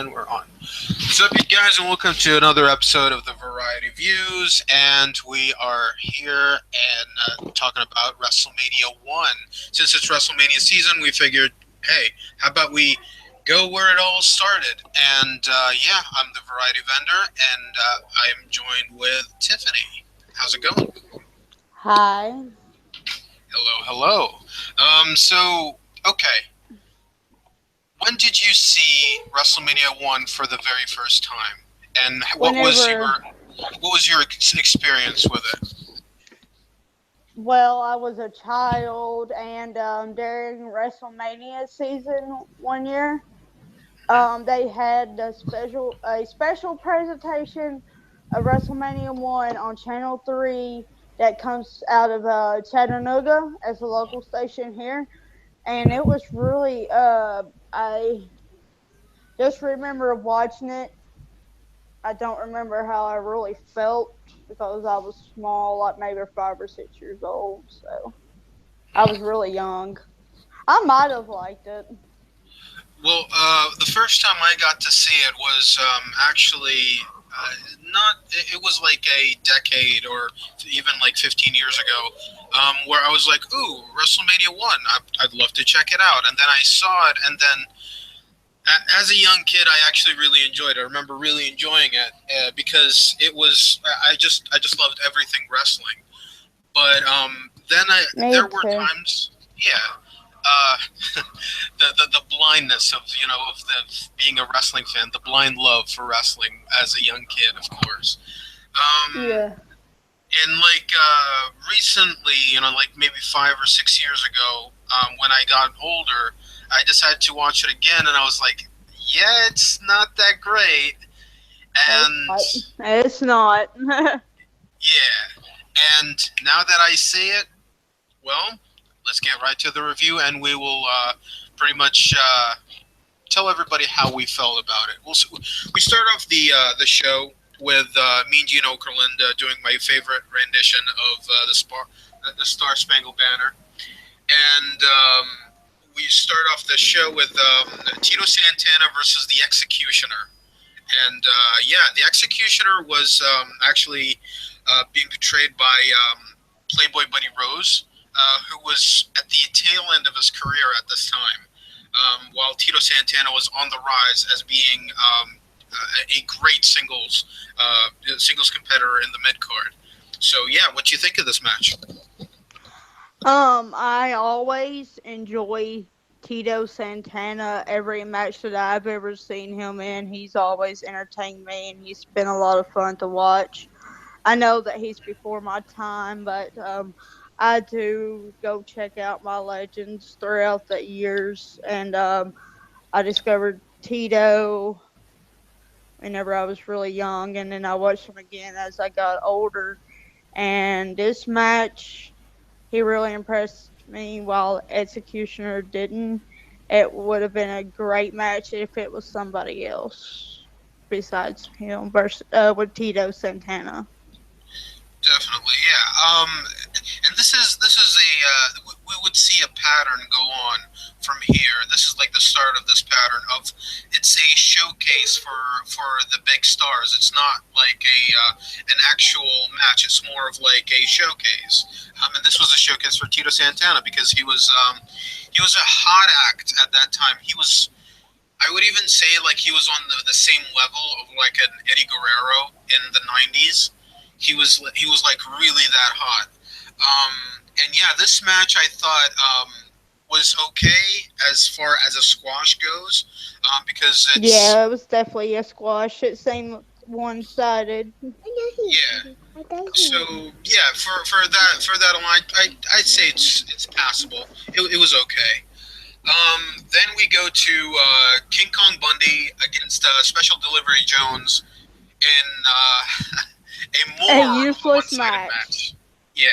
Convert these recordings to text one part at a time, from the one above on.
And we're on. What's up, you guys, and welcome to another episode of the Variety Views. And we are here and talking about WrestleMania 1. Since it's WrestleMania season, we figured, hey, how about we go where it all started? And yeah, I'm the Variety Vendor, and I am joined with Tiffany. How's it going? Hi. Hello. So, okay. When did you see WrestleMania 1 for the very first time? And what was your experience with it? Well, I was a child, and during WrestleMania season one year, they had a special presentation of WrestleMania 1 on Channel 3 that comes out of Chattanooga as a local station here. And it was really, I just remember watching it. I don't remember how I really felt because I was small, like maybe 5 or 6 years old. So I was really young. I might have liked it. Well, the first time I got to see it was actually not. It was like a decade or even like 15 years ago, where I was like, "Ooh, WrestleMania 1! I'd love to check it out." And then I saw it, and then as a young kid, I actually really enjoyed it. I remember really enjoying it because it was. I just loved everything wrestling. But then Me there were too. times, yeah. Uh, the blindness of being a wrestling fan, the blind love for wrestling as a young kid, of course. Um, Yeah. and like recently, like maybe 5 or 6 years ago, when I got older, I decided to watch it again, and I was like, yeah, it's not that great. It's And not. It's not. yeah, and now that I see it, well, let's get right to the review, and we will pretty much tell everybody how we felt about it. We start off the show with me and Gene Okerlund doing my favorite rendition of the Star Spangled Banner, and we start off the show with Tito Santana versus the Executioner. And yeah, the Executioner was actually being portrayed by Playboy Buddy Rose, who was at the tail end of his career at this time, while Tito Santana was on the rise as being a great singles competitor in the mid card. So yeah, what do you think of this match? I always enjoy Tito Santana. Every match that I've ever seen him in, he's always entertained me, and he's been a lot of fun to watch. I know that he's before my time, but I do go check out my legends throughout the years, and I discovered Tito whenever I was really young, and then I watched him again as I got older. And this match, he really impressed me, while Executioner didn't. It would have been a great match if it was somebody else besides him versus with Tito Santana. Definitely, yeah. And this is we would see a pattern go on from here. This is like the start of this pattern of it's a showcase for the big stars. It's not like an actual match. It's more of like a showcase. And this was a showcase for Tito Santana because he was a hot act at that time. He was. I would even say like he was on the same level of like an Eddie Guerrero in the '90s. He was like really that hot. And yeah, this match I thought was okay as far as a squash goes, because it's Yeah, it was definitely a squash. It seemed one-sided. yeah. So yeah, for that alone, I'd say it's passable. It was okay. Then we go to King Kong Bundy against Special Delivery Jones in a A more of a useless one-sided match. match. Yeah.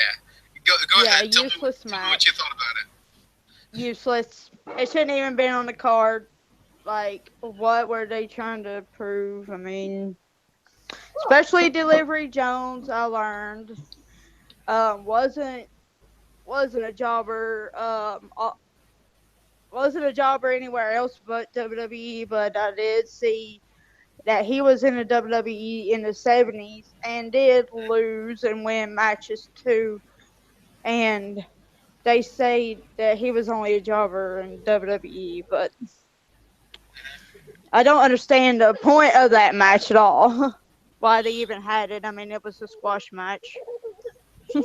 Go Yeah, a ahead. useless Tell me what you match. thought about it. Useless. It shouldn't even been on the card. Like, what were they trying to prove? I mean, especially Delivery Jones, I learned, um, wasn't wasn't a jobber. wasn't a jobber anywhere else but WWE, but I did see that he was in the WWE in the 70s and did lose and win matches too. And they say that he was only a jobber in WWE, but I don't understand the point of that match at all. Why they even had it. I mean, it was a squash match. Well,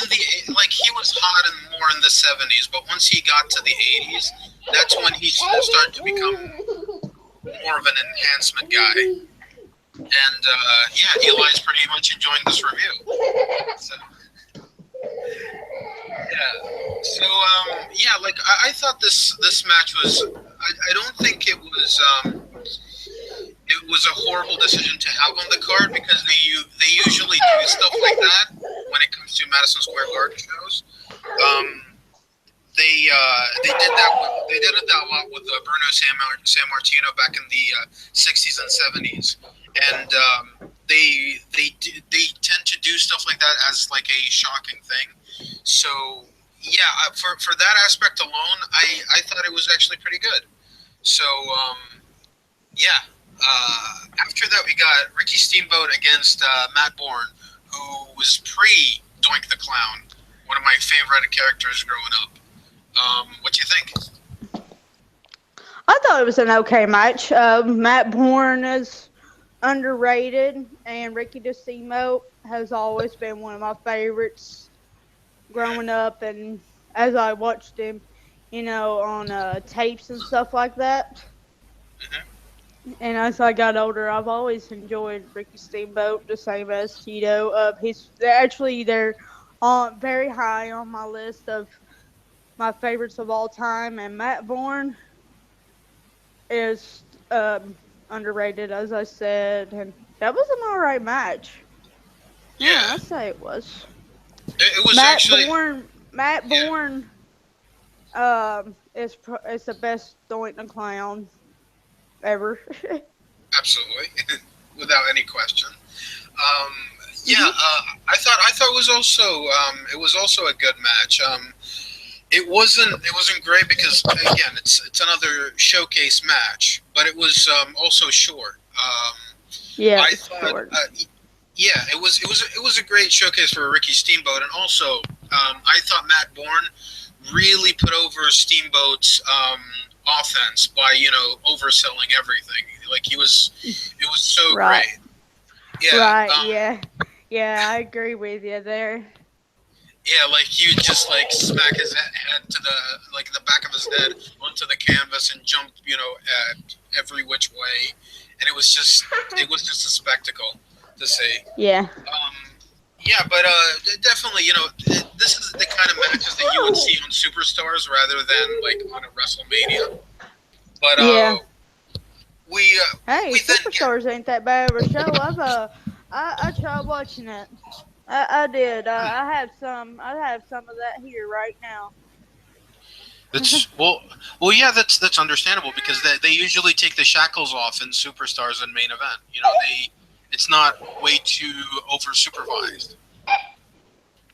in the like he was hot and more in the '70s, but once he got to the '80s, that's when he started to become more of an enhancement guy. And yeah, Eli's pretty much enjoying this review. So yeah, so yeah, like I thought this match was. I don't think it was a horrible decision to have on the card because they usually do stuff like that when it comes to Madison Square Garden shows. Um, they did that they did it that a lot with Bruno San Martino back in the '60s and '70s, and they tend to do stuff like that as like a shocking thing. So yeah, for that aspect alone, I thought it was actually pretty good. So yeah. After that, we got Ricky Steamboat against Matt Bourne, who was pre Doink the Clown, one of my favorite characters growing up. What do you think? I thought it was an okay match. Matt Bourne is underrated, and Ricky DeSimo has always been one of my favorites growing up, and as I watched him, on tapes and stuff like that. Mm-hmm. And as I got older, I've always enjoyed Ricky Steamboat, the same as Tito. They're on very high on my list of my favorites of all time, and Matt Bourne is underrated, as I said, and that was an alright match. Yeah, Yeah, I'd say it was. it was actually Matt yeah, Bourne, is the best Doink the Clown ever. absolutely, without any question. Um, yeah, hmm I thought it was also a good match. It wasn't great because again it's another showcase match, but it was also short. Yeah, it I was thought short. yeah, it was a great showcase for Ricky Steamboat, and also I thought Matt Bourne really put over Steamboat's offense by overselling everything. Like it was so Right. great. Yeah, Right, yeah. Yeah, I agree with you there. yeah, like he would just like smack his head to the back of his head onto the canvas and jump, every which way, and it was just a spectacle to see. Yeah. Yeah, but definitely, this is the kind of matches that you would see on Superstars rather than like on a WrestleMania. But Yeah. we Hey, we then get Superstars ain't that bad of a show. I tried watching it. I did. I have some of that here right now. that's well yeah that's understandable because they usually take the shackles off in Superstars and main event. It's not way too over supervised.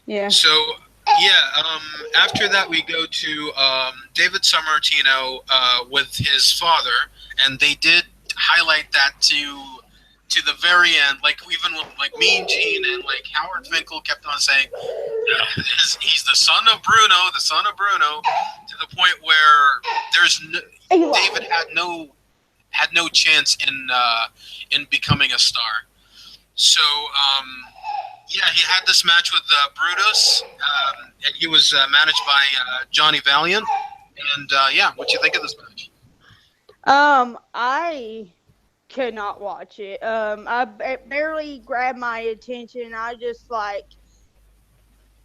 Yeah. So yeah, after that we go to David Sammartino with his father, and they did highlight that to the very end. Like even with like Mean Gene and like Howard Finkel kept on saying he's the son of Bruno, the son of Bruno, to the point where David had no chance in becoming a star. So yeah, he had this match with Brutus, and he was managed by Johnny Valiant. And yeah, what do you think of this match? I could not watch it. It barely grabbed my attention. I just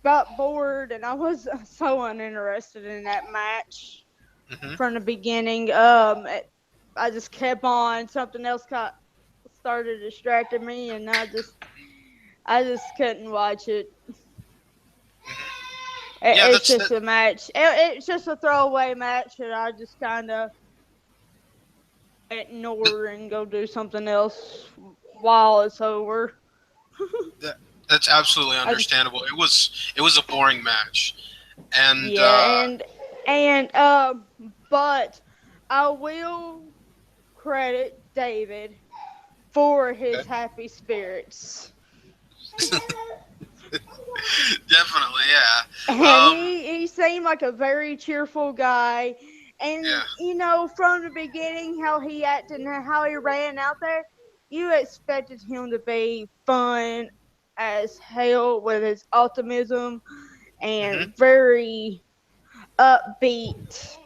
got bored, and I was so uninterested in that match Hmm. from the beginning. I just kept on. Something else started distracting me, and I just couldn't watch it. Yeah, It's that's just that. a match. It's just a throwaway match that I just kind of ignore and go do something else while it's over. that that's absolutely I just understandable. It was a boring match, and Yeah, and And but I will credit David for his Okay. happy spirits. Definitely, yeah. And he seemed like a very cheerful guy. And Yeah. from the beginning, how he acted and how he ran out there, you expected him to be fun as hell with his optimism Hmm. and very upbeat.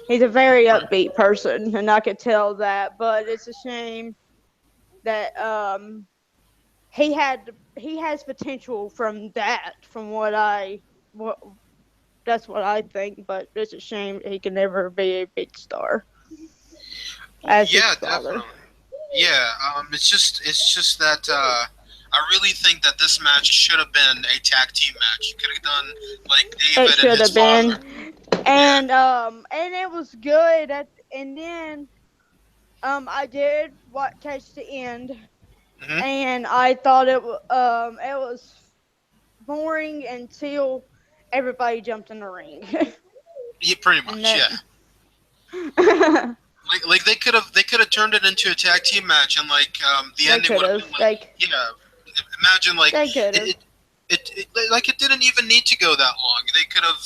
He's a very upbeat person, and I could tell that. But it's a shame that he has potential from that. From what that's what I think. But it's a shame he can never be a big star as his Yeah, father. definitely. Yeah, it's just that I really think that this match should have been a tag team match. You could have done like It David and should his have father. been, Yeah. and it was good. And then I did what catch the end, Hmm. and I thought it was boring until everybody jumped in the ring, Yeah, pretty and much. Yeah. then Like they could have turned it into a tag team match, and like the they ending could would have have been like, they yeah. Imagine like they could have. it, like it didn't even need to go that long. They could have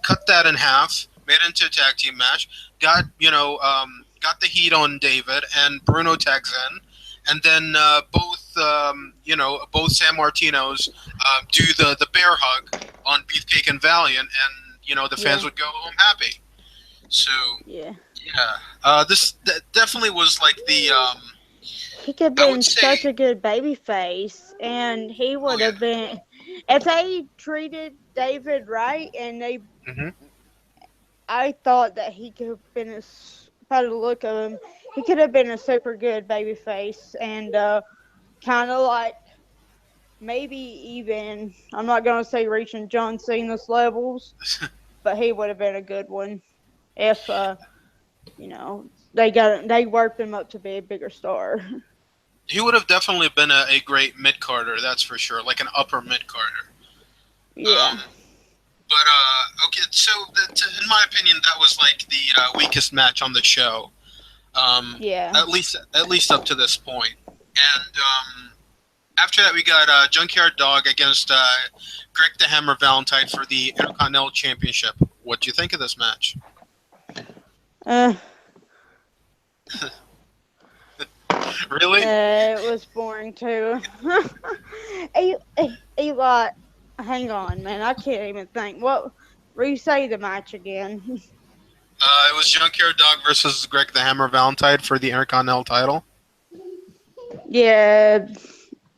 cut that in half, made it into a tag team match, got the heat on David, and Bruno tags in, and then both San Martinos do the bear hug on Beefcake and Valiant, and the fans Yeah, would go home happy. So yeah. yeah, this definitely was like the He could have I would been say, such a good baby face, and he oh would have yeah. been if they treated David right, and they. Hmm. I thought that he could have been by the look of him, he could have been a super good baby face, and kind of like maybe even I'm not gonna say reaching John Cena's levels, but he would have been a good one if they worked him up to be a bigger star. He would have definitely been a great mid carder, that's for sure, like an upper mid carder. Yeah, But okay, so in my opinion, that was like the weakest match on the show. yeah. At least up to this point. And after that, we got Junkyard Dog against Greg the Hammer Valentine for the Intercontinental Championship. What do you think of this match? Uh, Really? it was boring too. Eli, hang on, man. I can't even think. What? Re-say the match again. It was Junkyard Dog versus Greg the Hammer Valentine for the Intercontinental title. Yeah,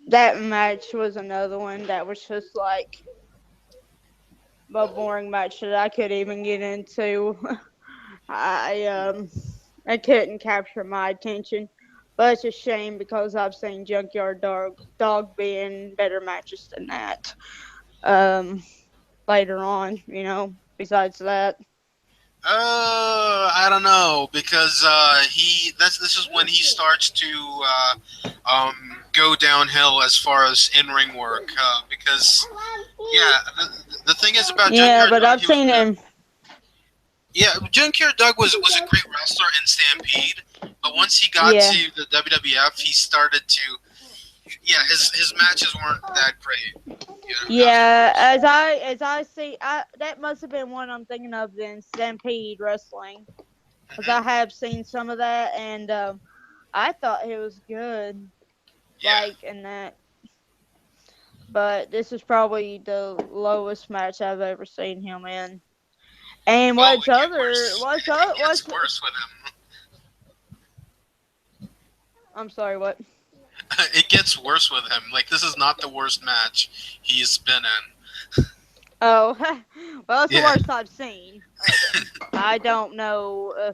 that match was another one that was just like a boring match that I couldn't even get into. I I couldn't capture my attention. But it's a shame because I've seen Dog be in better matches than that. Um, later on, besides that. I don't know because this is when he starts to go downhill as far as in ring work. Because yeah, the thing is about Yeah, Junkyard but Dog, I've he was seen good. him. Yeah, Junkyard Dog was a great wrestler in Stampede, but once he got Yeah. to the WWF, he started to his matches weren't that great. Yeah, Afterwards. as I see, that must have been one I'm thinking of then Stampede Wrestling, because I Hmm. have seen some of that, and I thought he was good, Yeah. like in that. But this is probably the lowest match I've ever seen him in. And Oh, it gets worse. It gets what's worse with him. I'm sorry, what? It gets worse with him. Like this is not the worst match he's been in. Oh, well, it's the Yeah. worst I've seen of him. I don't know.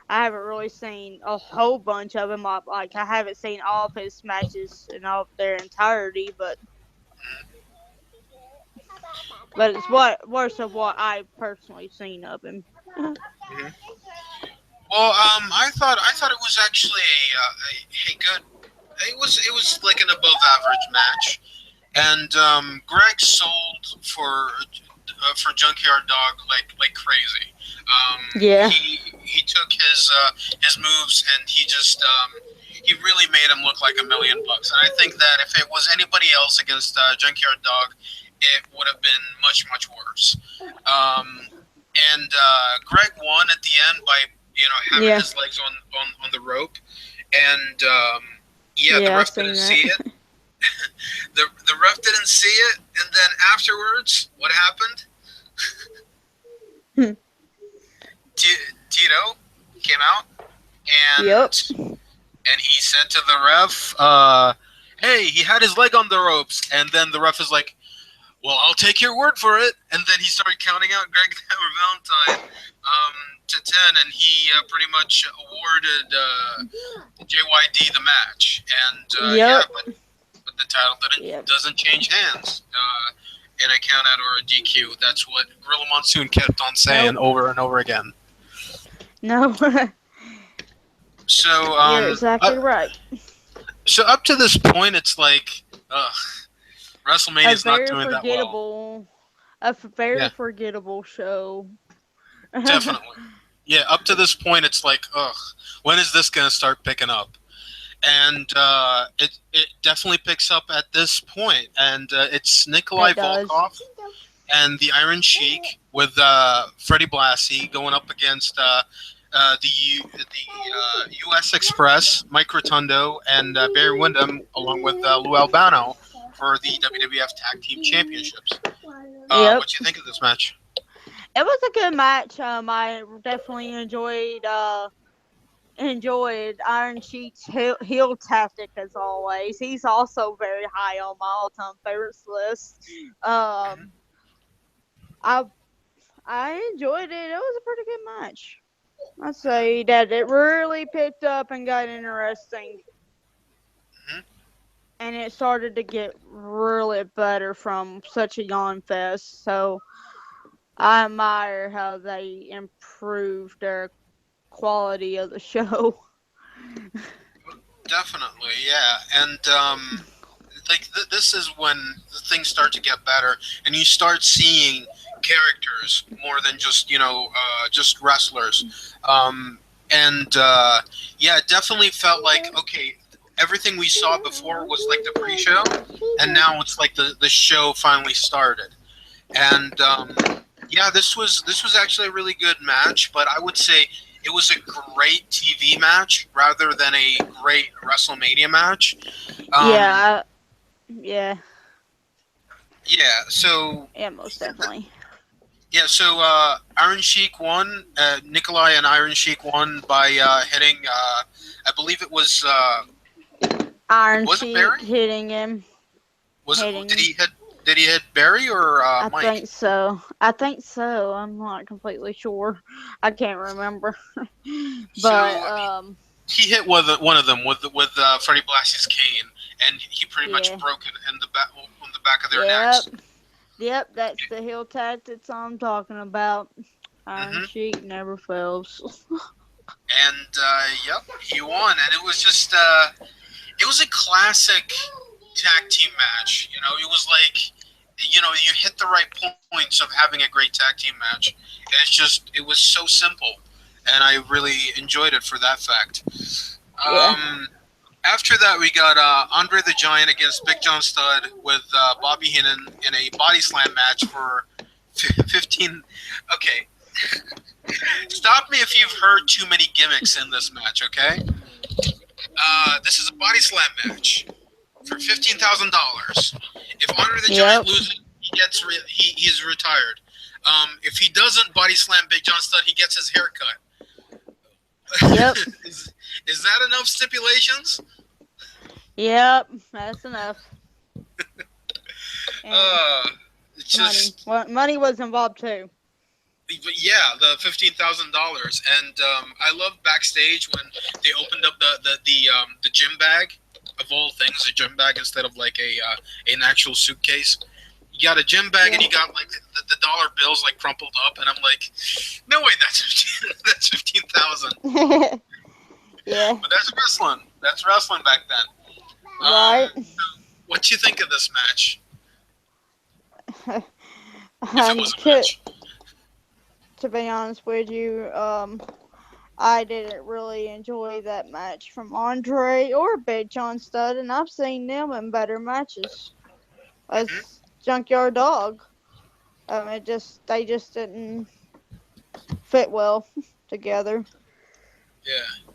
I haven't really seen a whole bunch of them. Like I haven't seen all of his matches in all of their entirety, but it's what worse of what I personally seen of him. Hmm. Well, I thought it was actually a good. It was like an above average match, and Greg sold for for Junkyard Dog like crazy. Yeah. He took his moves and he really made him look like $1,000,000. And I think that if it was anybody else against Junkyard Dog, it would have been much worse. Um, and Greg won at the end by having Yeah. his legs on the rope, and yeah, the Yeah, I've ref seen didn't see that. it. The ref didn't see it, and then afterwards, what happened? Tito came out Yep. and he said to the ref, "Hey, he had his leg on the ropes." And then the ref is like, "Well, I'll take your word for it." And then he started counting out Greg Valentine to 10, and he pretty much awarded JYD the match. And yeah, Yep. but the title Yep. doesn't change hands in a count out or a DQ. That's what Gorilla Monsoon kept on saying Nope. over and over again. No. So You're exactly right. so up to this point, it's like, ugh, A WrestleMania's not very doing that well. forgettable, very Yeah, forgettable show. definitely. Yeah, up to this point, it's like, ugh, when is this gonna start picking up? And it definitely picks up at this point, and it's Nikolai It does. Volkov and the Iron Sheik with Freddie Blassie going up against the U.S. Express, Mike Rotundo, and Barry Windham, along with Lou Albano for the WWF Tag Team Championships. Yep. What do you think of this match? It was a good match. I definitely enjoyed Iron Sheik's heel tactic as always. He's also very high on my all-time favorites list. Um, I I enjoyed it. It was a pretty good match. I'd say that it really picked up and got interesting, Hmm. and it started to get really better from such a yawn fest. So I admire how they improved their quality of the show. Definitely, yeah, and like this is when things start to get better, and you start seeing characters more than just just wrestlers. And yeah, it definitely felt like, okay, everything we saw before was like the pre-show, and now it's like the show finally started. And yeah, this was actually a really good match, but I would say it was a great TV match rather than a great WrestleMania match. Um, Yeah, yeah, yeah, so yeah, most definitely. yeah, so Iron Sheik won. Nikolai and Iron Sheik won by hitting. I believe it Iron was it Sheik Barry? hitting him, Was it hitting did him. he hit did he hit Barry or I Mike? think so. I think so. I'm not completely sure. I can't remember. But So he hit one of them with Freddie Blassie's cane, and he pretty much yeah. broke it in the back on the back of their Yep. necks. Yep, that's the heel tactics I'm talking about. Iron Hmm. Sheik never fails. And yep, he won, and it was just it was a classic tag team match. It was like you hit the right points of having a great tag team match. And it was so simple, and I really enjoyed it for that fact. Yeah. After that, we got Andre the Giant against Big John Studd with Bobby Heenan in a body slam match for 15. Okay, stop me if you've heard too many gimmicks in this match. Okay, this is a body slam match for $15,000. If Andre the Giant Yep. loses, he's retired. If he doesn't body slam Big John Studd, he gets his hair cut. Yep. Is that enough stipulations? Yep. That's enough. And It's money. just, Well, money was involved too. but yeah, the $15,000, and I love backstage when they opened up the gym bag, of all things, a gym bag instead of like an actual suitcase. You got a gym bag, and Yeah. you got like the dollar bills like crumpled up, and I'm like, no way, that's 15,000. Yeah. But that's wrestling. That's wrestling back then. Right. What do you think of this match? if it was a To match. be honest with you, I didn't really enjoy that match from Andre or Big John Studd, and I've seen them in better matches Hmm. as Junkyard Dog. They just didn't fit well together. Yeah.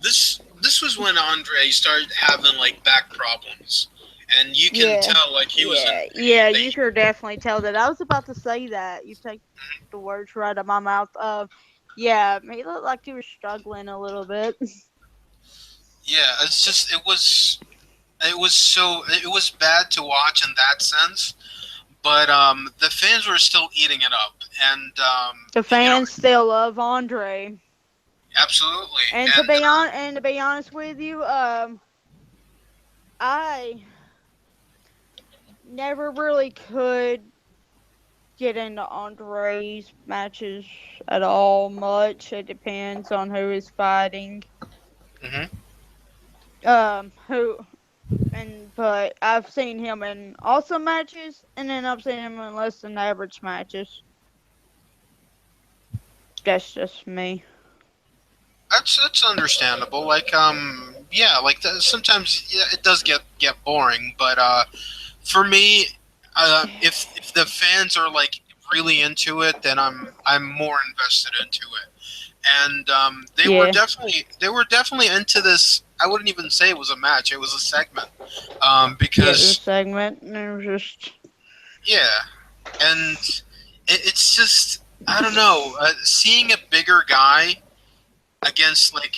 This was when Andre started having like back problems, and you can Yeah, tell like he was in yeah. pain. You could definitely tell that. I was about to say that. You take the words right out of my mouth. Yeah, he looked like he was struggling a little bit. Yeah, it's just it was bad to watch in that sense, but the fans were still eating it up, and The you know, fans still love Andre. absolutely, And to and be honest with you, I never really could get into Andre's matches at all much. It depends on who is fighting. hmm Who but I've seen him in awesome matches, and then I've seen him in less than average matches. That's just me. that's understandable. Like yeah, like sometimes yeah, it does get boring, but for me, if the fans are like really into it, then I'm more invested into it. And Yeah, they were definitely into this. I wouldn't even say it was a match; it was a segment. yeah. It was a Because segment, and it was just yeah, and it's just I don't know, seeing a bigger guy against like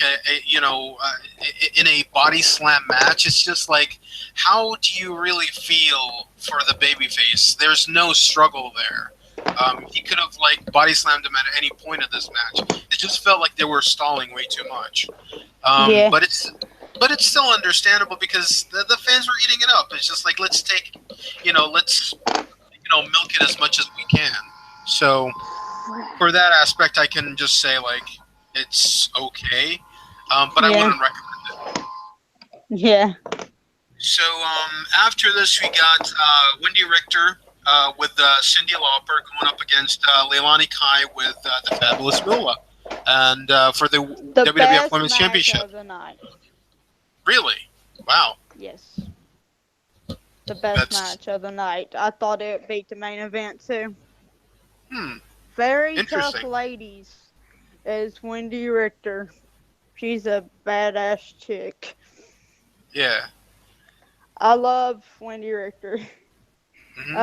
in a body slam match. It's just like, how do you really feel for the babyface? There's no struggle there. He could have like body slammed him at any point of this match. It just felt like they were stalling way too much. yeah, But it's still understandable because the fans were eating it up. It's just like let's milk it as much as we can. So for that aspect, I can just say like it's okay, but I yeah, wouldn't recommend it. yeah. So after this, we got Wendy Richter with Cindy Lauper going up against Leilani Kai with the Fabulous Moolah, and for the The WWF best Women's match Championship. of the night. Really? Wow. Yes, the best That's match of the night. I thought it beat the main event too. hmm, Very tough interesting. ladies is Wendy Richter. She's a badass chick. Yeah. I love Wendy Richter. Hmm.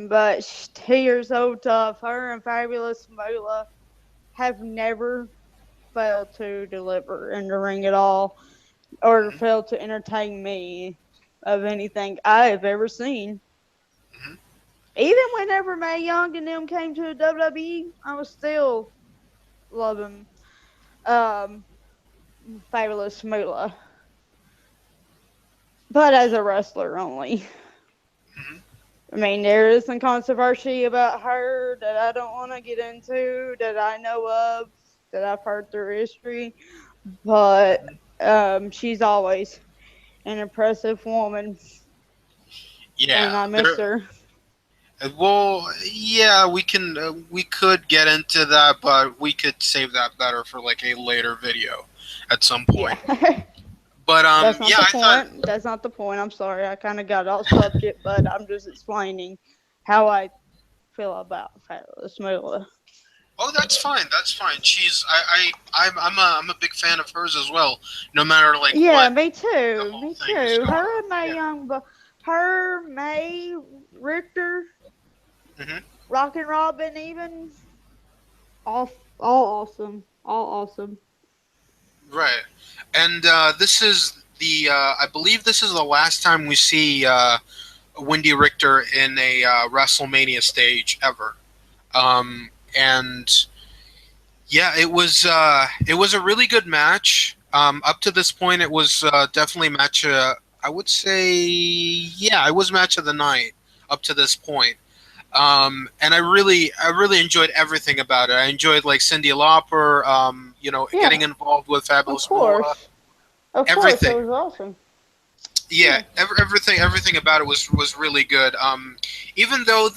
But she is so tough. Her and Fabulous Moolah have never failed to deliver in the ring at all, or Hmm. failed to entertain me of anything I have ever seen. Hmm. Even whenever Mae Young and them came to the WWE, I was still loving um, Fabulous Moolah, but as a wrestler only. Hmm. I mean, there is some controversy about her that I don't want to get into, that I know of, that I've heard through history, but she's always an impressive woman, and Yeah. I miss There. her. Well, yeah, we could get into that, but we could save that better for like a later video at some Yeah. point. But That's not yeah, the I thought. point. That's not the point. I'm sorry. I kind of got off subject, but I'm just explaining how I feel about Fabulous Moolah. Oh, that's fine. That's fine. I'm a big fan of hers as well. No matter like Yeah, what me the too. whole Me thing is too. going Her on. and Mae Yeah. Young, but her, Mae, Richter, Hmm. Rockin' Robin, even all awesome, all awesome. Right. And this is the I believe this is the last time we see Wendy Richter in a WrestleMania stage ever. And yeah, it was a really good match. Up to this point, it was definitely match. I would say, yeah, it was match of the night up to this point. And I really enjoyed everything about it. I enjoyed like Cindy Lauper, Yeah, getting involved with of Fabulous Moolah, course, of course, it everything. was awesome. Yeah, Yeah, everything about it was really good. Even though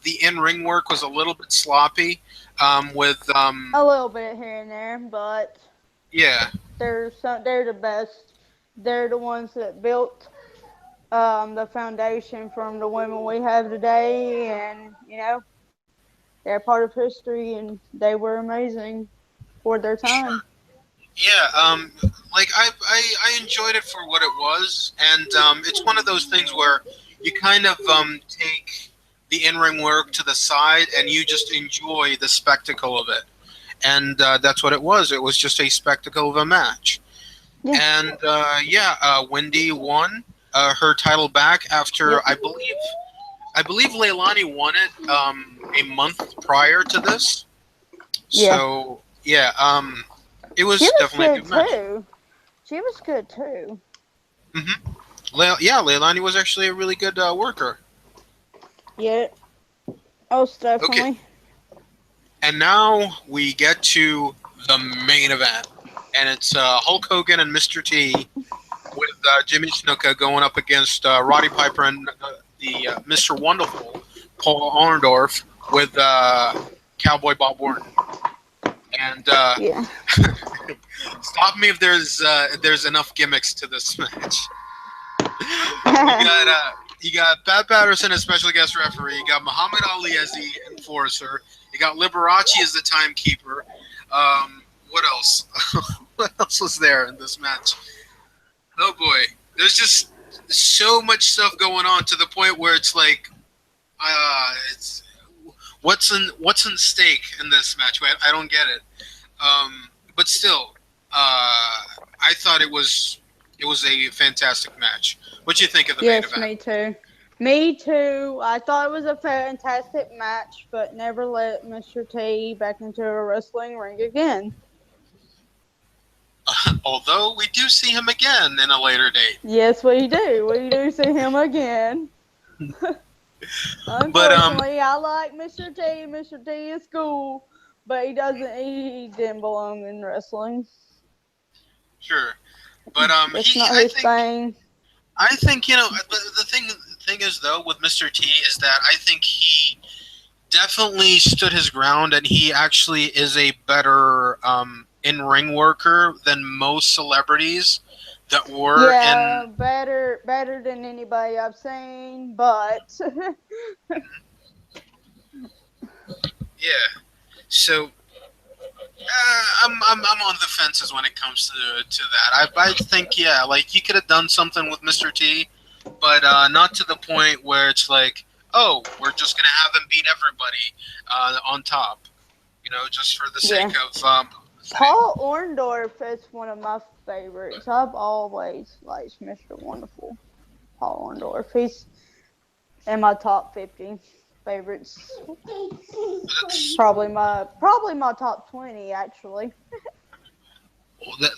the in-ring work was a little bit sloppy. With A little bit here and there, but yeah, they're the best. They're the ones that built the foundation from the women we have today, and they're part of history, and they were amazing for their time. sure. Yeah, like I enjoyed it for what it was, and it's one of those things where you kind of take the in-ring work to the side and you just enjoy the spectacle of it, and that's what it was. It was just a spectacle of a match, Yeah. and Wendy won her title back after Yep. I believe Leilani won it a month prior to this. Yeah. So yeah, it She was was definitely a good good match. too. She was good too. Leilani was actually a really good worker. Yeah. Most Okay, definitely. and now we get to the main event, and it's Hulk Hogan and Mr. T with Jimmy Snuka going up against Roddy Piper and the Mr. Wonderful Paul Orndorff with Cowboy Bob Orton. And Yeah. stop me if there's enough gimmicks to this match. You got Pat Patterson as special guest referee. You got Muhammad Ali as the enforcer. You got Liberace as the timekeeper. What else? What else was there in this match? Oh boy, there's just so much stuff going on to the point where it's like, it's what's in stake in this match? I don't get it. But still, I thought it was a fantastic match. What do you think of the main Yes, event? me too. Me too. I thought it was a fantastic match, but never let Mr. T back into a wrestling ring again. Although we do see him again in a later date. Yes, we do. We do see him again. But Unfortunately, I like Mr. T. Mr. T is cool, but he didn't belong in wrestling. sure. But It's not his thing. I think the thing is though with Mr. T is that I think he definitely stood his ground, and he actually is a better in-ring worker than most celebrities that were Yeah, in. better than anybody I've seen, but Yeah. So I'm on the fences when it comes to that. I think like you could have done something with Mr. T, but not to the point where it's like, oh, we're just gonna have him beat everybody on top, just for the yeah. sake of publicity. Paul Orndorff is one of my favorites. I've always liked Mr. Wonderful. Paul Orndorff. He's in my top 50 favorites. That's Probably my top 20 actually.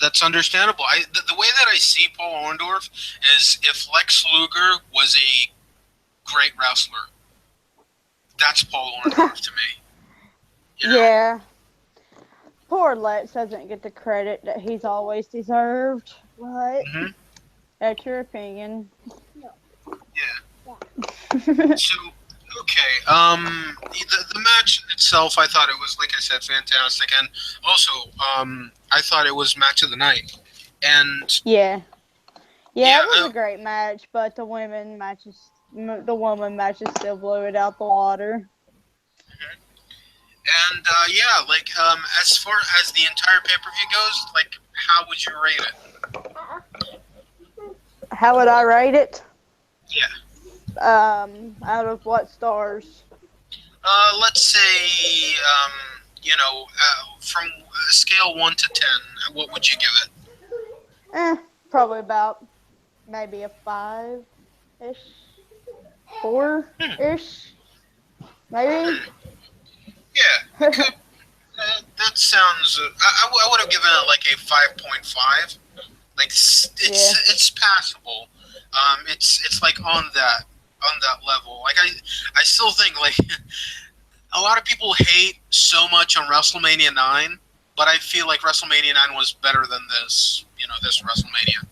that's understandable. The way that I see Paul Orndorff is if Lex Luger was a great wrestler, that's Paul Orndorff to me. Yeah. Poor Lex doesn't get the credit that he's always deserved, but hmm that's your opinion. Yeah. So okay, the match itself, I thought it was, like I said, fantastic, and also I thought it was match of the night, and Yeah. Yeah, yeah, it was a great match, but the woman matches still blew it out the water. and yeah, like as far as the entire pay per view goes, like how would you rate it? How would I rate it? Yeah, Out of what stars? let's say from scale 1 to 10, what would you give it? Eh, probably about maybe a 5-ish, 4-ish, maybe. Yeah, it could. That sounds. I would have given it like a 5.5. Like Yeah. it's passable. It's like on that level. Like I still think like a lot of people hate so much on WrestleMania 9, but I feel like WrestleMania 9 was better than this. This WrestleMania.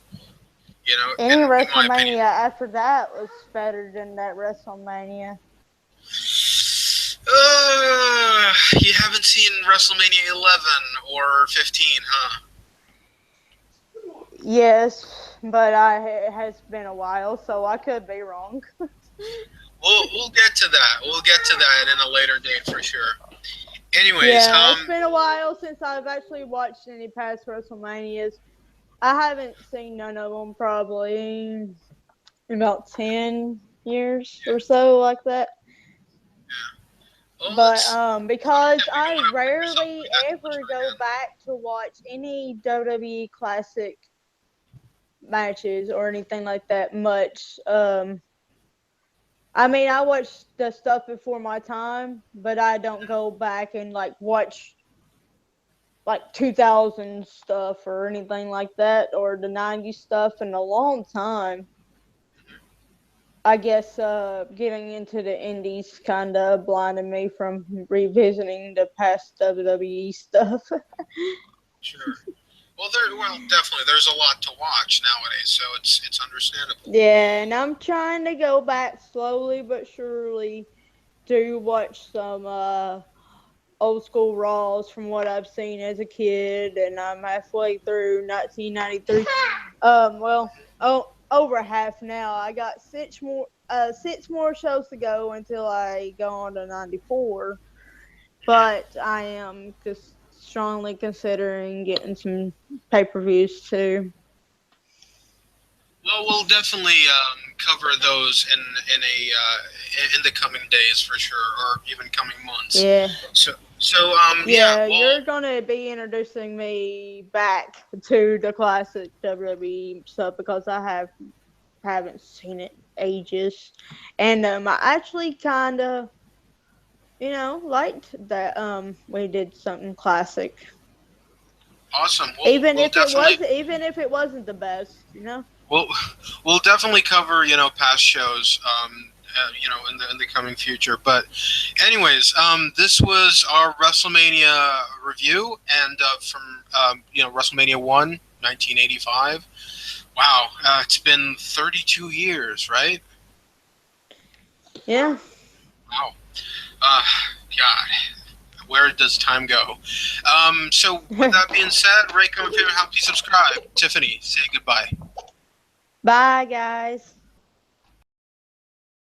Any In my opinion. WrestleMania after that was better than that WrestleMania. You haven't seen WrestleMania 11 or 15, huh? Yes, but it has been a while, so I could be wrong. We'll get to that. We'll get to that in a later date for sure. Anyways, Yeah, it's been a while since I've actually watched any past WrestleManias. I haven't seen none of them probably in about 10 years or so, like that. well, But it's not because that we I don't have like yourself. rarely We got too much ever on our go hands. back to watch any WWE Classic matches or anything like that much. I mean, I watch the stuff before my time, but I don't go back and like watch like 2000 stuff or anything like that or the 90s stuff in a long time. I guess getting into the indies kind of blinded me from revisiting the past WWE stuff. Sure. Well, definitely. There's a lot to watch nowadays, so it's understandable. Yeah, and I'm trying to go back slowly but surely to watch some old school Raws from what I've seen as a kid, and I'm halfway through 1993. Well, over half now. I got six more shows to go until I go on to 94. But I am just strongly considering getting some pay-per-views too. Well, we'll definitely cover those in the coming days for sure, or even coming months. Yeah. Yeah. Yeah, Well, you're gonna be introducing me back to the classic WWE stuff because haven't seen it ages, and I actually kind of liked that we did something classic, awesome. We'll definitely even if it wasn't the best. we'll we'll definitely cover past shows in the coming future. But anyways, this was our WrestleMania review, and from WrestleMania 1, 1985. Wow, it's been 32 years, right? Yeah. Wow. Uh, God, where does time go? So with that being said, rate, comment, favorite, how, please subscribe. Tiffany, say goodbye. Bye, guys.